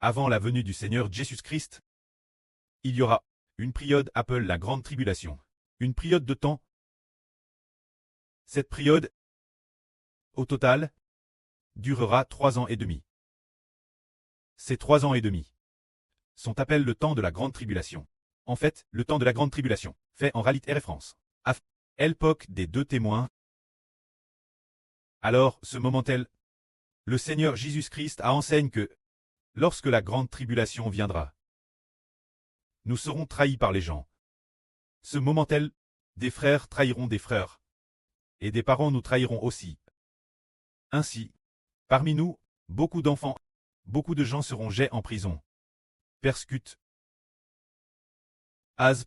Avant la venue du Seigneur Jésus-Christ, il y aura une période appelée la Grande Tribulation. Une période de temps. Cette période, au total, durera 3 ans et demi. Ces 3 ans et demi sont appelés le temps de la Grande Tribulation. En fait, le temps de la Grande Tribulation fait en réalité référence à l'époque des 2 témoins. Alors, ce moment tel, le Seigneur Jésus-Christ enseigne que, lorsque la Grande Tribulation viendra, nous serons trahis par les gens. Ce moment tel, des frères trahiront des frères, et des parents nous trahiront aussi. Ainsi, parmi nous, beaucoup d'enfants, beaucoup de gens seront jetés en prison, persécutés,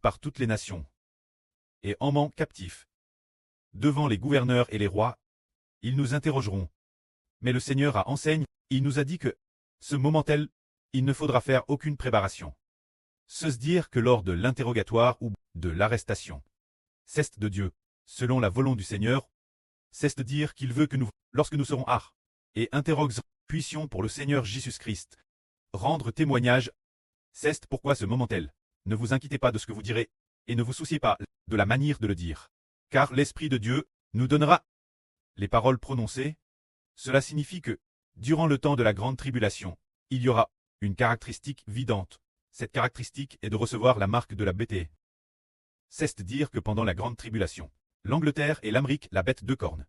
par toutes les nations, et emmenés captifs. Devant les gouverneurs et les rois, ils nous interrogeront. Mais le Seigneur a enseigné, il nous a dit que, ce moment tel, il ne faudra faire aucune préparation. Se dire que lors de l'interrogatoire ou de l'arrestation, c'est de Dieu, selon la volonté du Seigneur, c'est de dire qu'il veut que nous, lorsque nous serons et interrogués, puissions pour le Seigneur Jésus-Christ rendre témoignage. C'est pourquoi ce moment tel, ne vous inquiétez pas de ce que vous direz, et ne vous souciez pas de la manière de le dire. Car l'Esprit de Dieu nous donnera les paroles prononcées. Cela signifie que, durant le temps de la Grande Tribulation, il y aura une caractéristique vidante. Cette caractéristique est de recevoir la marque de la bête. C'est-à-dire que pendant la Grande Tribulation, l'Angleterre et l'Amérique, la bête de cornes.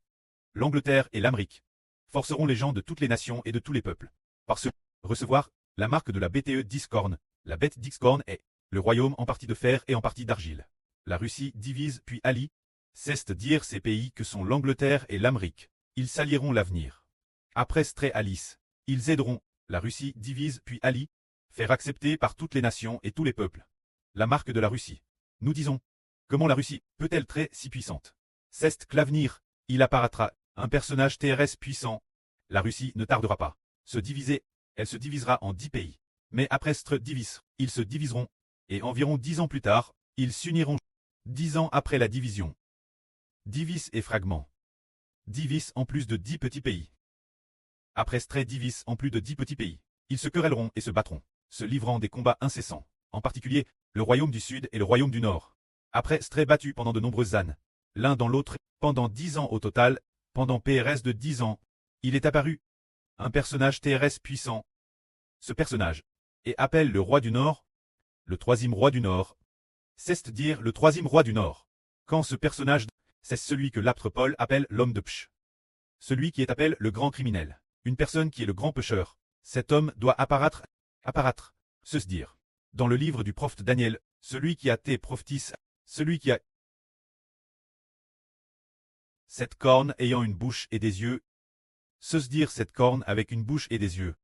L'Angleterre et l'Amérique forceront les gens de toutes les nations et de tous les peuples. Par ce recevoir la marque de la bête 10 cornes. La bête 10 cornes est le royaume en partie de fer et en partie d'argile. La Russie divise puis allie. C'est-à-dire ces pays que sont l'Angleterre et l'Amérique. Ils s'allieront l'avenir. Après Stray Alice, ils aideront, la Russie divise puis allie, faire accepter par toutes les nations et tous les peuples la marque de la Russie. Nous disons, comment la Russie peut-elle être si puissante? C'est que l'avenir, il apparaîtra, un personnage TRS puissant. La Russie ne tardera pas se diviser, elle se divisera en 10 pays. Mais après cette divise, ils se diviseront, et environ 10 ans plus tard, ils s'uniront. 10 ans après la division. Divise et fragment. Divise en plus de 10 petits pays. Après Stray divise en plus de 10 petits pays. Ils se querelleront et se battront, se livrant des combats incessants, en particulier, le royaume du Sud et le royaume du Nord. Après Stray battus pendant de nombreuses années, l'un dans l'autre, pendant 10 ans au total, pendant PRS de 10 ans, il est apparu un personnage TRS puissant. Ce personnage est appelé le roi du Nord, le 3e roi du Nord. C'est-à-dire le 3e roi du Nord. Quand ce personnage, c'est celui que l'apôtre Paul appelle l'homme de Psh. Celui qui est appelé le grand criminel. Une personne qui est le grand pécheur. Cet homme doit apparaître, se dire. Dans le livre du prophète Daniel, celui qui a été prophétise, celui qui a cette corne ayant une bouche et des yeux, se dire cette corne avec une bouche et des yeux.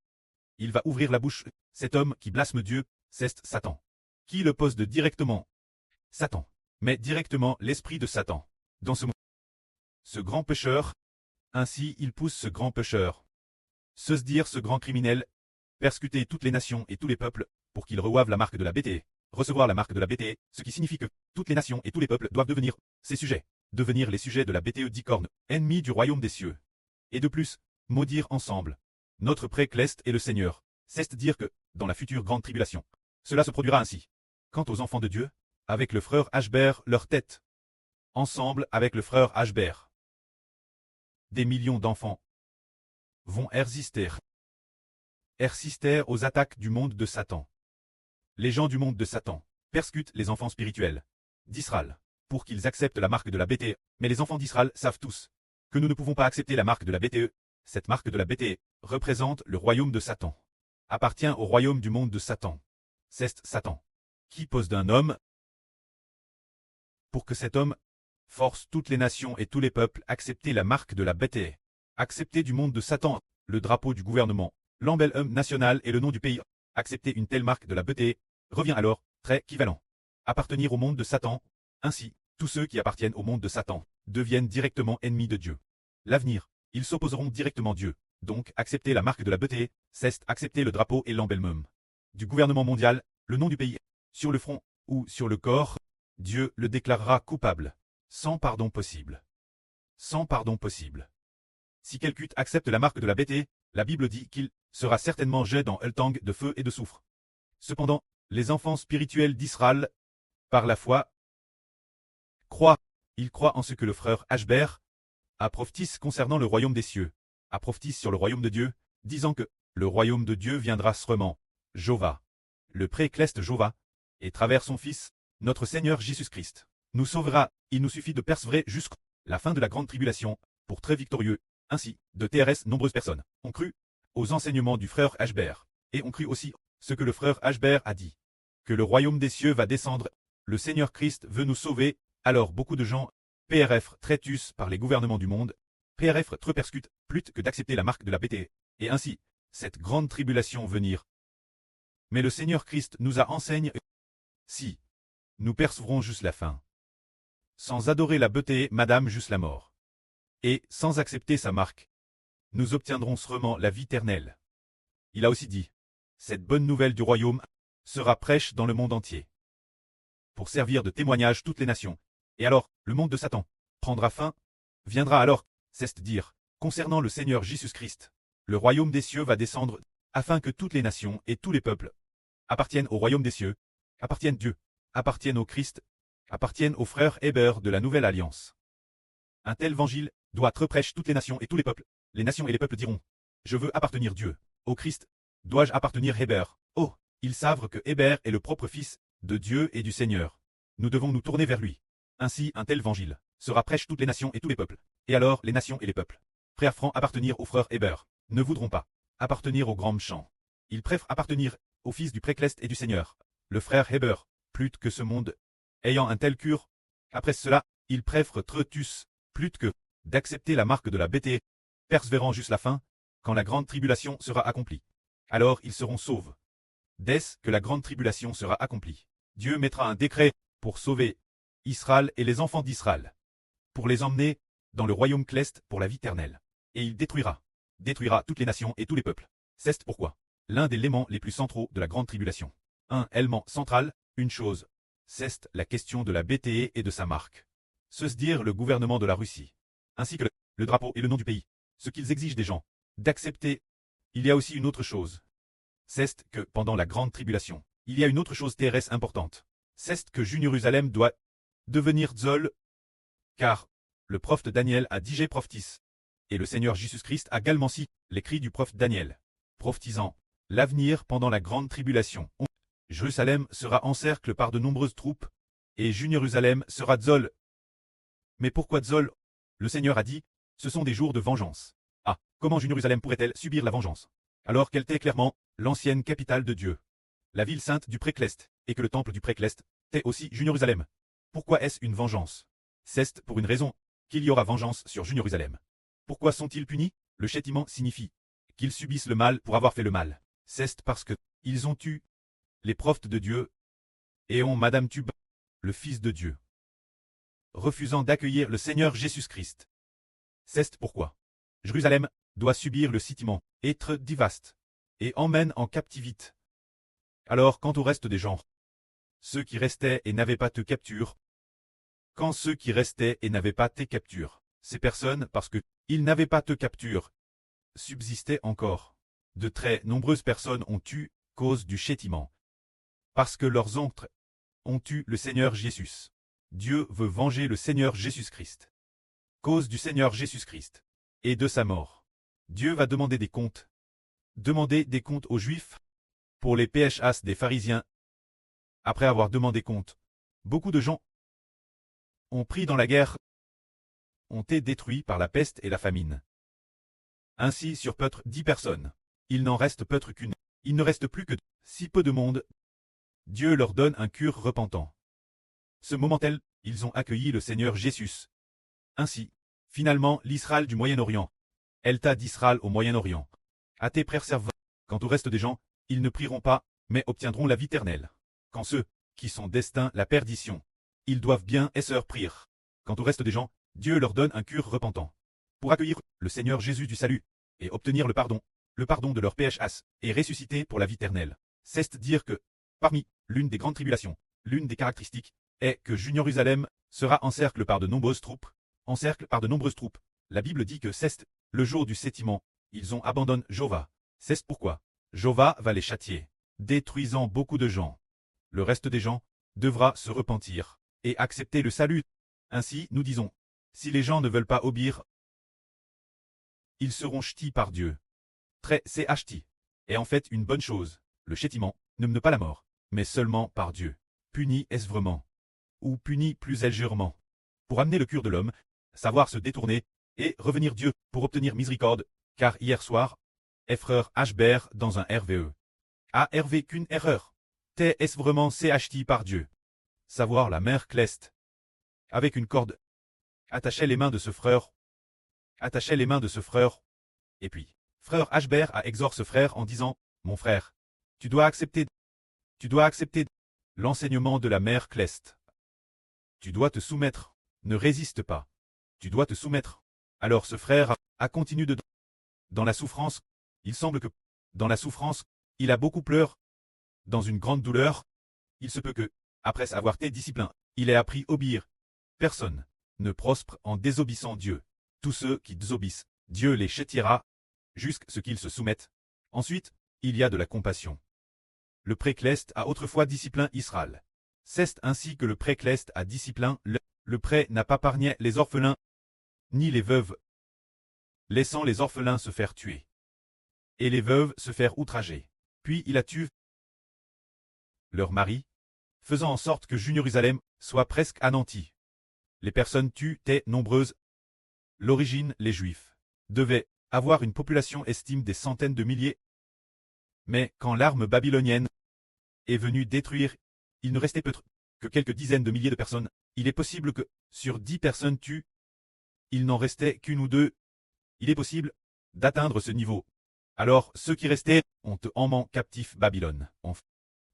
Il va ouvrir la bouche, cet homme qui blasphème Dieu, c'est Satan. Qui le pose directement? Satan. Mais directement l'esprit de Satan. Dans ce grand pécheur, ainsi il pousse ce grand pécheur. Se dire ce grand criminel, persécuter toutes les nations et tous les peuples, pour qu'ils reçoivent la marque de la bête, recevoir la marque de la bête, ce qui signifie que toutes les nations et tous les peuples doivent devenir ses sujets, devenir les sujets de la bête 10 cornes, ennemis du royaume des cieux. Et de plus, maudire ensemble notre précleste et le Seigneur, c'est-à-dire que, dans la future grande tribulation, cela se produira ainsi. Quant aux enfants de Dieu, avec le frère Ashbert leur tête, ensemble avec le frère Ashbert, des millions d'enfants vont résister aux attaques du monde de Satan. Les gens du monde de Satan persécutent les enfants spirituels d'Israël pour qu'ils acceptent la marque de la bête, mais les enfants d'Israël savent tous que nous ne pouvons pas accepter la marque de la bête. Cette marque de la bête représente le royaume de Satan, appartient au royaume du monde de Satan. C'est Satan qui pose d'un homme pour que cet homme force toutes les nations et tous les peuples à accepter la marque de la bête, accepter du monde de Satan, le drapeau du gouvernement, l'emblème national et le nom du pays. Accepter une telle marque de la bête revient alors, très équivalent, appartenir au monde de Satan. Ainsi, tous ceux qui appartiennent au monde de Satan deviennent directement ennemis de Dieu. L'avenir, ils s'opposeront directement à Dieu. Donc, accepter la marque de la bête, c'est accepter le drapeau et l'emblème du gouvernement mondial, le nom du pays, sur le front ou sur le corps. Dieu le déclarera coupable, sans pardon possible. Sans pardon possible. Si quelqu'un accepte la marque de la bête, la Bible dit qu'il sera certainement jeté dans un tang de feu et de soufre. Cependant, les enfants spirituels d'Israël, par la foi, ils croient en ce que le frère Ashbert a prophétisé concernant le royaume des cieux, a prophétisé sur le royaume de Dieu, disant que le royaume de Dieu viendra sûrement, Jova, le précleste Jova, et travers son Fils, notre Seigneur Jésus-Christ, nous sauvera. Il nous suffit de persévérer jusqu'à la fin de la grande tribulation, pour très victorieux. Ainsi, de TRS, nombreuses personnes ont cru aux enseignements du frère Ashbert, et ont cru aussi ce que le frère Ashbert a dit, que le royaume des cieux va descendre, le Seigneur Christ veut nous sauver. Alors beaucoup de gens, PRF traitus par les gouvernements du monde, PRF trop persécutent, plutôt que d'accepter la marque de la BT, et ainsi, cette grande tribulation venir. Mais le Seigneur Christ nous a enseigné, si nous persévérons juste la fin, sans adorer la beauté, madame juste la mort, et sans accepter sa marque, nous obtiendrons sûrement la vie éternelle. Il a aussi dit, cette bonne nouvelle du royaume sera prêche dans le monde entier, pour servir de témoignage toutes les nations. Et alors, le monde de Satan prendra fin, viendra alors, c'est-à-dire, concernant le Seigneur Jésus-Christ, le royaume des cieux va descendre, afin que toutes les nations et tous les peuples appartiennent au royaume des cieux, appartiennent Dieu, appartiennent au Christ, appartiennent aux frères Héber de la nouvelle alliance. Un tel évangile doit être prêché toutes les nations et tous les peuples. Les nations et les peuples diront, je veux appartenir Dieu, au Christ, dois-je appartenir Héber? Oh, ils savent que Héber est le propre fils de Dieu et du Seigneur. Nous devons nous tourner vers lui. Ainsi, un tel évangile sera prêché toutes les nations et tous les peuples. Et alors, les nations et les peuples, préférant appartenir au frère Héber, ne voudront pas appartenir au grand méchant. Ils préfèrent appartenir au fils du précleste et du Seigneur, le frère Héber, plutôt que ce monde, ayant un tel cure. Après cela, ils préfèrent Tretus, plutôt que d'accepter la marque de la BT, persévérant jusqu'à la fin, quand la grande tribulation sera accomplie. Alors ils seront sauvés. Dès que la grande tribulation sera accomplie, Dieu mettra un décret pour sauver Israël et les enfants d'Israël, pour les emmener dans le royaume céleste pour la vie éternelle. Et il détruira toutes les nations et tous les peuples. C'est pourquoi l'un des éléments les plus centraux de la grande tribulation, un élément central, une chose, c'est la question de la BTE et de sa marque. C'est-à-dire le gouvernement de la Russie, ainsi que le drapeau et le nom du pays, ce qu'ils exigent des gens d'accepter. Il y a aussi une autre chose, c'est que pendant la grande tribulation, il y a une autre chose terrestre importante, c'est que Jérusalem doit devenir Zol, car le prophète Daniel a dit prophétis, et le Seigneur Jésus-Christ a également cité l'écrit du prophète Daniel, prophétisant l'avenir pendant la grande tribulation. Jérusalem sera encerclée par de nombreuses troupes, et Jérusalem sera Zol. Mais pourquoi Zol? Le Seigneur a dit, ce sont des jours de vengeance. Ah, comment Jérusalem pourrait-elle subir la vengeance? Alors qu'elle était clairement l'ancienne capitale de Dieu, la ville sainte du précleste, et que le temple du précleste était aussi Jérusalem. Pourquoi est-ce une vengeance? C'est pour une raison, qu'il y aura vengeance sur Jérusalem. Pourquoi sont-ils punis? Le châtiment signifie qu'ils subissent le mal pour avoir fait le mal. C'est parce que ils ont tué les prophètes de Dieu et ont Madame Tub, le Fils de Dieu, refusant d'accueillir le Seigneur Jésus-Christ. C'est pourquoi Jérusalem doit subir le châtiment, être dévasté, et emmène en captivité. Alors quant au reste des gens, ceux qui restaient et n'avaient pas de capture, quand ceux qui restaient et n'avaient pas de capture, ces personnes, parce que ils n'avaient pas de capture, subsistaient encore. De très nombreuses personnes ont tué cause du châtiment, parce que leurs oncles ont tué le Seigneur Jésus. Dieu veut venger le Seigneur Jésus-Christ. Cause du Seigneur Jésus-Christ et de sa mort, Dieu va demander des comptes. Demander des comptes aux Juifs pour les PHAs des pharisiens. Après avoir demandé compte, beaucoup de gens ont pris dans la guerre, ont été détruits par la peste et la famine. Ainsi sur peut-être 10 personnes, il n'en reste peut-être qu'une. Il ne reste plus que si peu de monde. Dieu leur donne un cure repentant. Ce moment-tel, ils ont accueilli le Seigneur Jésus. Ainsi, finalement, l'Israël du Moyen-Orient, Elta d'Israël au Moyen-Orient, a été préservé. Quant au reste des gens, ils ne prieront pas, mais obtiendront la vie éternelle. Quand ceux qui sont destinés à la perdition, ils doivent bien et sœurs prier. Quant au reste des gens, Dieu leur donne un cure repentant, pour accueillir le Seigneur Jésus du salut, et obtenir le pardon de leurs PHAs, et ressusciter pour la vie éternelle. C'est-à-dire que, parmi l'une des grandes tribulations, l'une des caractéristiques, est que Jérusalem sera encerclée par de nombreuses troupes. La Bible dit que c'est le jour du châtiment, ils ont abandonné Jova. C'est pourquoi Jova va les châtier, détruisant beaucoup de gens. Le reste des gens devra se repentir et accepter le salut. Ainsi, nous disons, si les gens ne veulent pas obéir, ils seront ch'tis par Dieu. C'est ch'ti est en fait une bonne chose. Le châtiment ne pas la mort, mais seulement par Dieu. Puni est-ce vraiment, ou puni plus légèrement, pour amener le cœur de l'homme, savoir se détourner, et revenir Dieu pour obtenir miséricorde, car hier soir, frère Hbert dans un RVE. A RV qu'une erreur. Est-ce vraiment ch'ti par Dieu. Savoir la mère Cleste. Avec une corde. Attachait les mains de ce frère. Attachait les mains de ce frère. Et puis, frère Hbert a exhorté ce frère en disant, mon frère, tu dois accepter l'enseignement de la mère Cleste. Tu dois te soumettre, ne résiste pas. Tu dois te soumettre. Alors ce frère a continué dans la souffrance. Il semble que, dans la souffrance, il a beaucoup pleuré. Dans une grande douleur, il se peut que, après avoir été discipliné, il ait appris à obéir. Personne ne prospère en désobéissant Dieu. Tous ceux qui désobéissent, Dieu les châtiera, jusqu'à ce qu'ils se soumettent. Ensuite, il y a de la compassion. Le pré-Cleste a autrefois discipliné Israël. C'est ainsi que le pré-Cleste a discipliné le pré n'a pas épargné les orphelins, ni les veuves, laissant les orphelins se faire tuer, et les veuves se faire outrager. Puis il a tué leur mari, faisant en sorte que Jérusalem soit presque anéantie. Les personnes tuées étaient nombreuses. L'origine, les Juifs devaient avoir une population estime des centaines de milliers. Mais quand l'arme babylonienne est venue détruire, il ne restait peut-être que quelques dizaines de milliers de personnes. Il est possible que, sur 10 personnes tuées, il n'en restait qu'une ou deux. Il est possible d'atteindre ce niveau. Alors, ceux qui restaient ont été emmenés captifs Babylone.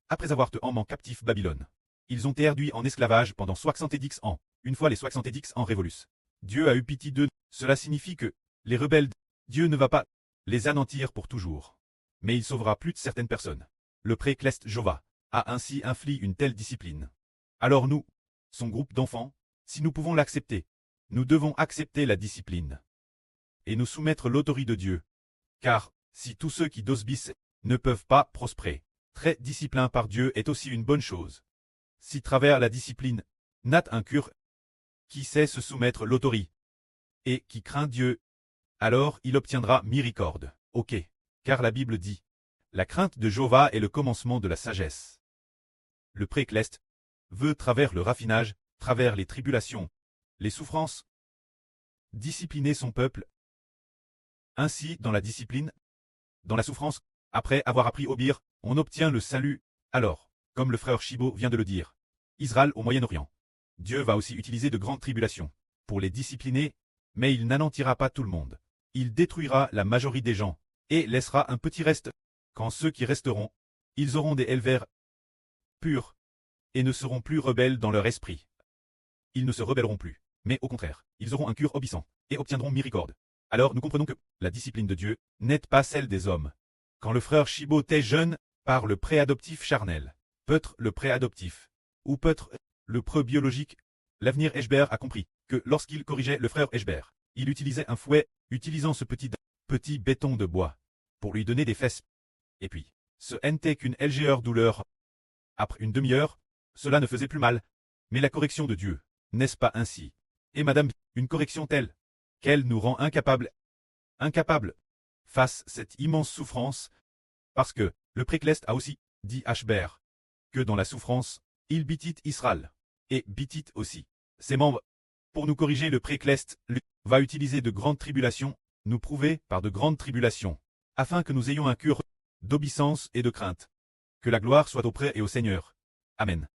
Après avoir été emmenés captifs Babylone, ils ont été réduits en esclavage pendant 70 ans. Une fois les 70 ans révolus, Dieu a eu pitié d'eux. Cela signifie que les rebelles, Dieu ne va pas les anéantir pour toujours. Mais il sauvera plus de certaines personnes. Le pré-Cleste Jova a ainsi infligé une telle discipline. Alors nous, son groupe d'enfants, si nous pouvons l'accepter, nous devons accepter la discipline et nous soumettre l'autorité de Dieu. Car, si tous ceux qui désobéissent ne peuvent pas prospérer, très discipliné par Dieu est aussi une bonne chose. Si travers la discipline, n'a un cœur qui sait se soumettre l'autorité et qui craint Dieu, alors il obtiendra miséricorde. Ok, car la Bible dit, la crainte de Jéhovah est le commencement de la sagesse. Le pré-Cleste veut travers le raffinage, travers les tribulations, les souffrances, discipliner son peuple. Ainsi, dans la discipline, dans la souffrance, après avoir appris à obéir, on obtient le salut. Alors, comme le frère Chibo vient de le dire, Israël au Moyen-Orient, Dieu va aussi utiliser de grandes tribulations pour les discipliner, mais il n'anéantira pas tout le monde. Il détruira la majorité des gens et laissera un petit reste. Quand ceux qui resteront, ils auront des éleveurs purs et ne seront plus rebelles dans leur esprit. Ils ne se rebelleront plus, mais au contraire, ils auront un cœur obéissant et obtiendront miséricorde. Alors nous comprenons que la discipline de Dieu n'est pas celle des hommes. Quand le frère Chibo était jeune, par le préadoptif charnel, peut-être le préadoptif, ou peut-être le pré-biologique, l'avenir Hbert a compris que lorsqu'il corrigeait le frère Hbert, il utilisait un fouet, utilisant ce petit béton de bois, pour lui donner des fesses. Et puis, ce n'était qu'une légère douleur. Après une demi-heure, cela ne faisait plus mal. Mais la correction de Dieu, n'est-ce pas ainsi? Et madame, une correction telle qu'elle nous rend incapables, face à cette immense souffrance, parce que le pré-Cleste a aussi dit Hbert que dans la souffrance, il bitit Israël, et bitit aussi ses membres. Pour nous corriger, le pré-Cleste va utiliser de grandes tribulations, nous prouver par de grandes tribulations, afin que nous ayons un cœur d'obéissance et de crainte. Que la gloire soit auprès et au Seigneur. Amen.